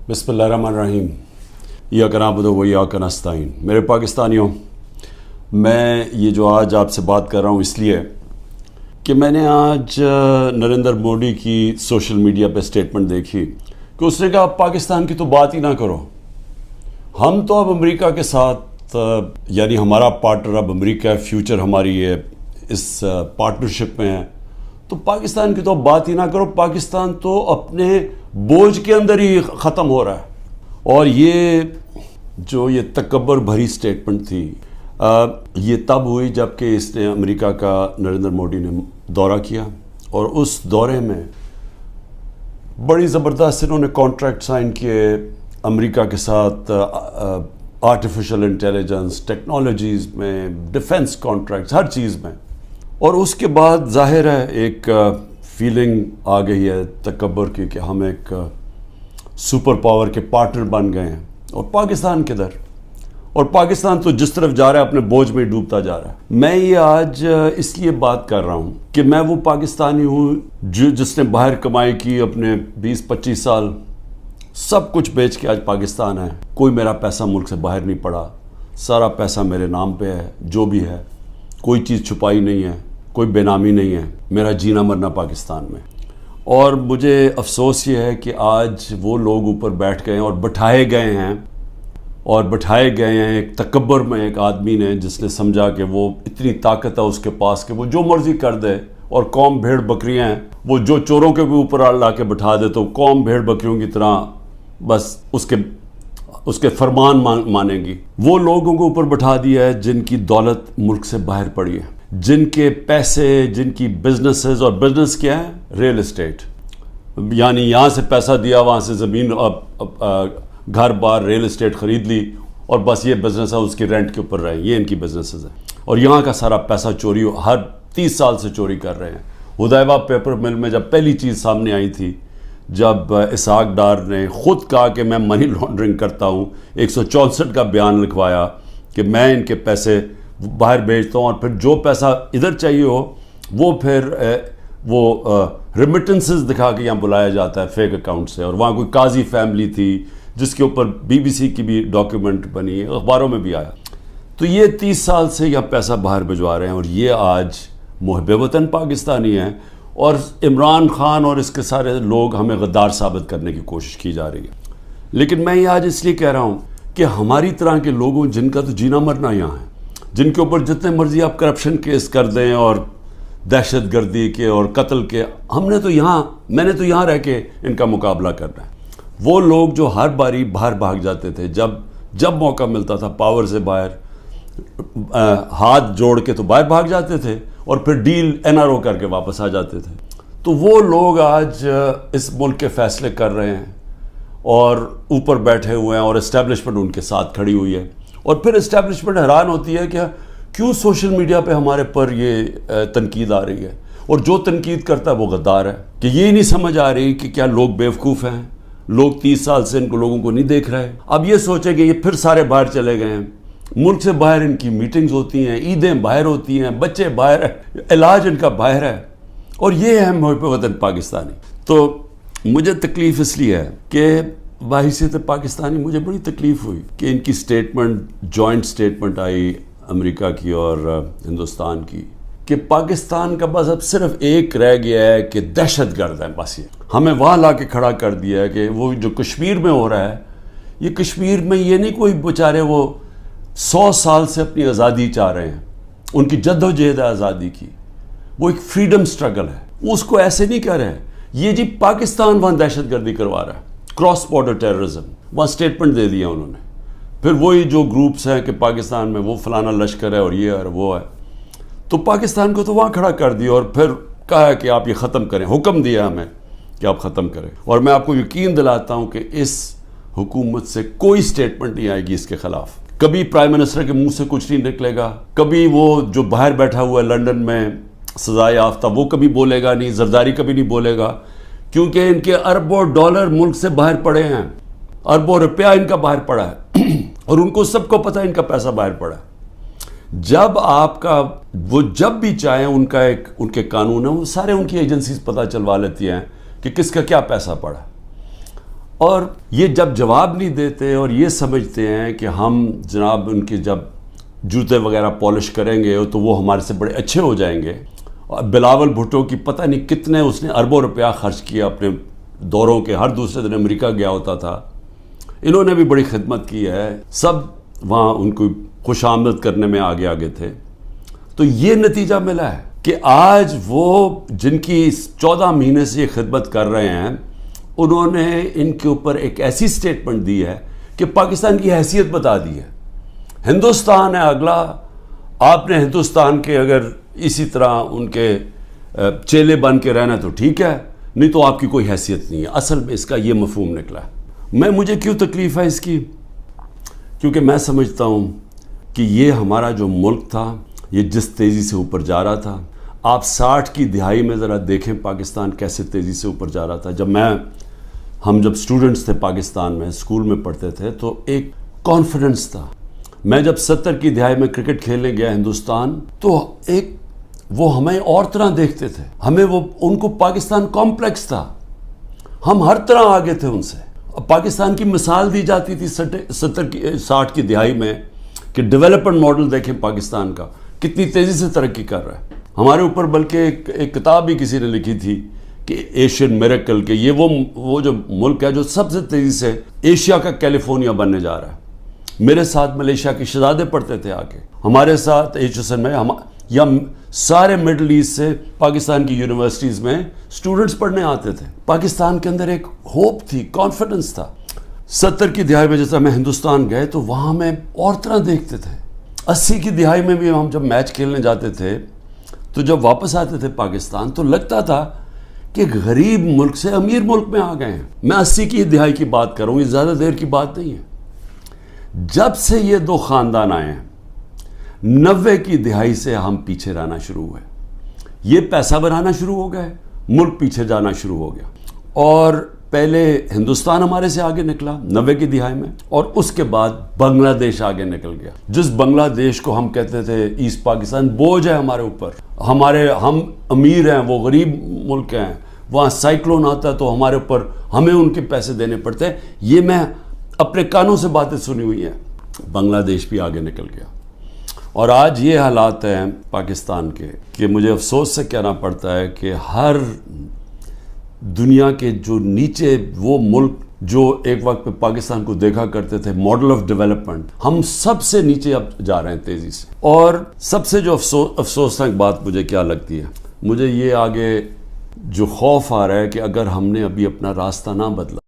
बिस्मिल्लाहिर्रहमानिर्रहीम। इय्याक नअबुदु व इय्याक नस्तईन। मेरे पाकिस्तानियों, मैं ये जो आज आपसे बात कर रहा हूँ इसलिए कि मैंने आज नरेंद्र मोदी की सोशल मीडिया पे स्टेटमेंट देखी कि उसने कहा पाकिस्तान की तो बात ही ना करो, हम तो अब अमेरिका के साथ यानी हमारा पार्टनर अब अमेरिका है, फ्यूचर हमारी ये इस पार्टनरशिप में है, तो पाकिस्तान की तो बात ही ना करो, पाकिस्तान तो अपने बोझ के अंदर ही ख़त्म हो रहा है। और ये तकब्बर भरी स्टेटमेंट थी, ये तब हुई जबकि इसने अमेरिका का नरेंद्र मोदी ने दौरा किया और उस दौरे में बड़ी ज़बरदस्त इन्होंने कॉन्ट्रैक्ट साइन किए अमेरिका के साथ, आर्टिफिशियल इंटेलिजेंस टेक्नोलॉजीज़ में, डिफेंस कॉन्ट्रैक्ट्स, हर चीज़ में। और उसके बाद जाहिर है एक फीलिंग आ गई है तकब्बर की कि हम एक सुपर पावर के पार्टनर बन गए हैं और पाकिस्तान किधर, और पाकिस्तान तो जिस तरफ जा रहा है अपने बोझ में डूबता जा रहा है। मैं ये आज इसलिए बात कर रहा हूँ कि मैं वो पाकिस्तानी हूँ जिसने बाहर कमाई की अपने 20-25 साल, सब कुछ बेच के आज पाकिस्तान है। कोई मेरा पैसा मुल्क से बाहर नहीं पड़ा, सारा पैसा मेरे नाम पे है, जो भी है, कोई चीज़ छुपाई नहीं है, कोई बेनामी नहीं है, मेरा जीना मरना पाकिस्तान में। और मुझे अफसोस ये है कि आज वो लोग ऊपर बैठ गए हैं और बैठाए गए हैं एक तकब्बर में एक आदमी ने, जिसने समझा कि वो इतनी ताकत है उसके पास कि वो जो मर्जी कर दे, और कौम भेड़ बकरियां हैं, वो जो चोरों के भी ऊपर ला के बैठा दे तो कौम भेड़ बकरियों की तरह बस उसके फरमान मानेगी। वो लोगों को ऊपर बैठा दिया है जिनकी दौलत मुल्क से बाहर पड़ी है, जिनके पैसे, जिनकी बिजनेसेस, और बिजनेस क्या है? रियल एस्टेट, यानी यहाँ से पैसा दिया, वहाँ से ज़मीन, घर बार, रियल एस्टेट ख़रीद ली और बस ये बिज़नेस है, उसकी रेंट के ऊपर रहे, ये इनकी बिजनेसेस है। और यहाँ का सारा पैसा चोरी हर 30 साल से चोरी कर रहे हैं। हुदैबा पेपर मिल में जब पहली चीज़ सामने आई थी, जब इसहाक डार ने खुद कहा कि मैं मनी लॉन्ड्रिंग करता हूँ, 164 का बयान लिखवाया कि मैं इनके पैसे बाहर भेजता हूँ और फिर जो पैसा इधर चाहिए हो वो फिर रिमिटेंसेस दिखा के यहाँ बुलाया जाता है फेक अकाउंट से। और वहाँ कोई काजी फैमिली थी जिसके ऊपर BBC की भी डॉक्यूमेंट बनी, अखबारों में भी आया। तो ये 30 साल से यहाँ पैसा बाहर भिजवा रहे हैं और ये आज मुहब्बे वतन पाकिस्तानी हैं, और इमरान खान और इसके सारे लोग हमें गद्दार साबित करने की कोशिश की जा रही है। लेकिन मैं ये आज इसलिए कह रहा हूँ कि हमारी तरह के लोगों, जिनका तो जीना मरना यहाँ है, जिनके ऊपर जितने मर्जी आप करप्शन केस कर दें और दहशत गर्दी के और कत्ल के, मैंने तो यहाँ रह के इनका मुकाबला करना है। वो लोग जो हर बारी बाहर भाग जाते थे, जब मौका मिलता था पावर से बाहर, हाथ जोड़ के तो बाहर भाग जाते थे और फिर डील NRO करके वापस आ जाते थे। तो वो लोग आज इस मुल्क के फैसले कर रहे हैं और ऊपर बैठे हुए हैं, और इस्टेब्लिशमेंट उनके साथ खड़ी हुई है। और फिर इस्टेब्लिशमेंट हैरान होती है कि क्यों सोशल मीडिया पे हमारे पर ये तनकीद आ रही है, और जो तनकीद करता है वो गद्दार है। कि ये नहीं समझ आ रही कि क्या लोग बेवकूफ़ हैं, लोग 30 साल से इनको लोगों को नहीं देख रहे। अब ये सोचेंगे ये फिर सारे बाहर चले गए हैं, मुल्क से बाहर इनकी मीटिंग्स होती हैं, ईदें बाहर होती हैं, बच्चे बाहर हैं, इलाज इनका बाहर है, और ये है मुहब्बे वतन पाकिस्तानी। तो मुझे तकलीफ़ इसलिए है कि बाहिसियत पाकिस्तानी मुझे बड़ी तकलीफ़ हुई कि इनकी स्टेटमेंट, जॉइंट स्टेटमेंट आई अमेरिका की और हिंदुस्तान की, कि पाकिस्तान का बस अब सिर्फ एक रह गया है कि दहशत गर्द है। बस ये हमें वहाँ ला के खड़ा कर दिया है कि वो जो कश्मीर में हो रहा है, ये कश्मीर में ये नहीं कोई बेचारे वो 100 साल से अपनी आज़ादी चाह रहे हैं, उनकी जद्दोजहद है आज़ादी की, वो एक फ्रीडम स्ट्रगल है, उसको ऐसे नहीं कर रहे हैं। ये जी पाकिस्तान वहाँ दहशत गर्दी करवा रहा है, क्रॉस बॉर्डर टेररिज्म, वहाँ स्टेटमेंट दे दिया उन्होंने। फिर वही जो ग्रुप्स हैं कि पाकिस्तान में वो फलाना लश्कर है और ये है और वो है, तो पाकिस्तान को तो वहाँ खड़ा कर दिया और फिर कहा है कि आप ये ख़त्म करें, हुक्म दिया हमें कि आप ख़त्म करें। और मैं आपको यकीन दिलाता हूँ कि इस हुकूमत से कोई स्टेटमेंट नहीं आएगी इसके ख़िलाफ़। कभी प्राइम मिनिस्टर के मुंह से कुछ नहीं निकलेगा, कभी वो जो बाहर बैठा हुआ है लंदन में सज़ा याफ्ता, वो कभी बोलेगा नहीं, जरदारी कभी नहीं बोलेगा, क्योंकि इनके अरबों डॉलर मुल्क से बाहर पड़े हैं, अरबों रुपया इनका बाहर पड़ा है और उनको सबको पता है इनका पैसा बाहर पड़ा है। जब भी चाहे उनके कानून है, वो सारे उनकी एजेंसीज पता चलवा लेती हैं कि किसका क्या पैसा पड़ा। اور یہ جب جواب نہیں دیتے اور یہ سمجھتے ہیں کہ ہم جناب ان کے جب جوتے وغیرہ پالش کریں گے تو وہ ہمارے سے بڑے اچھے ہو جائیں گے. اور بلاول بھٹو کی پتہ نہیں کتنے اس نے اربوں روپیہ خرچ کیا اپنے دوروں کے، ہر دوسرے دن امریکہ گیا ہوتا تھا. انہوں نے بھی بڑی خدمت کی ہے، سب وہاں ان کو خوش آمد کرنے میں آگے تھے. تو یہ نتیجہ ملا ہے کہ آج وہ جن کی 14 مہینے سے یہ خدمت کر رہے ہیں، انہوں نے ان کے اوپر ایک ایسی سٹیٹمنٹ دی ہے کہ پاکستان کی حیثیت بتا دی ہے. ہندوستان ہے اگلا، آپ نے ہندوستان کے اگر اسی طرح ان کے چیلے بن کے رہنا تو ٹھیک ہے، نہیں تو آپ کی کوئی حیثیت نہیں ہے. اصل میں اس کا یہ مفہوم نکلا ہے. مجھے کیوں تکلیف ہے اس کی؟ کیونکہ میں سمجھتا ہوں کہ یہ ہمارا جو ملک تھا یہ جس تیزی سے اوپر جا رہا تھا، آپ 60 کی دہائی میں ذرا دیکھیں پاکستان کیسے تیزی سے اوپر جا رہا تھا. ہم جب اسٹوڈنٹس تھے پاکستان میں، اسکول میں پڑھتے تھے، تو ایک کانفیڈنس تھا. میں جب 70 کی دہائی میں کرکٹ کھیلنے گیا ہندوستان، تو وہ ہمیں اور طرح دیکھتے تھے، ان کو پاکستان کمپلیکس تھا، ہم ہر طرح آگے تھے ان سے. پاکستان کی مثال دی جاتی تھی 60 کی دہائی میں کہ ڈیولپمنٹ ماڈل دیکھیں پاکستان کا کتنی تیزی سے ترقی کر رہا ہے. ہمارے اوپر بلکہ ایک کتاب بھی کسی نے لکھی تھی کہ ایشین میریکل، کہ یہ وہ جو ملک ہے جو سب سے تیزی سے ایشیا کا کیلیفورنیا بننے جا رہا ہے. میرے ساتھ ملیشیا کے شہزادے پڑھتے تھے آگے ہمارے ساتھ ایچ میں، یا سارے مڈل ایسٹ سے پاکستان کی یونیورسٹیز میں اسٹوڈنٹس پڑھنے آتے تھے. پاکستان کے اندر ایک ہوپ تھی، کانفیڈنس تھا. 70 کی دہائی میں جیسا میں ہندوستان گئے تو وہاں میں اور طرح دیکھتے تھے. 80 کی دہائی میں بھی ہم جب میچ کھیلنے جاتے تھے تو جب واپس آتے تھے پاکستان تو لگتا تھا کہ غریب ملک سے امیر ملک میں آ گئے ہیں. میں 80 کی دہائی کی بات کروں، یہ زیادہ دیر کی بات نہیں ہے. جب سے یہ دو خاندان آئے ہیں، 90 کی دہائی سے ہم پیچھے رہنا شروع ہوئے. یہ پیسہ بنانا شروع ہو گئے، ملک پیچھے جانا شروع ہو گیا. اور پہلے ہندوستان ہمارے سے آگے نکلا 90 کی دہائی میں، اور اس کے بعد بنگلہ دیش آگے نکل گیا. جس بنگلہ دیش کو ہم کہتے تھے ایسٹ پاکستان، بوجھ ہے ہمارے اوپر، ہم امیر ہیں، وہ غریب ملک ہیں، وہاں سائیکلون آتا ہے تو ہمارے اوپر ہمیں ان کے پیسے دینے پڑتے ہیں. یہ میں اپنے کانوں سے باتیں سنی ہوئی ہیں. بنگلہ دیش بھی آگے نکل گیا. اور آج یہ حالات ہیں پاکستان کے کہ مجھے افسوس سے کہنا پڑتا ہے کہ ہر دنیا کے جو نیچے وہ ملک جو ایک وقت پہ پاکستان کو دیکھا کرتے تھے ماڈل آف ڈیولپمنٹ، ہم سب سے نیچے اب جا رہے ہیں تیزی سے. اور سب سے جو افسوسناک بات مجھے کیا لگتی ہے، مجھے یہ آگے جو خوف آ رہا ہے کہ اگر ہم نے ابھی اپنا راستہ نہ بدلا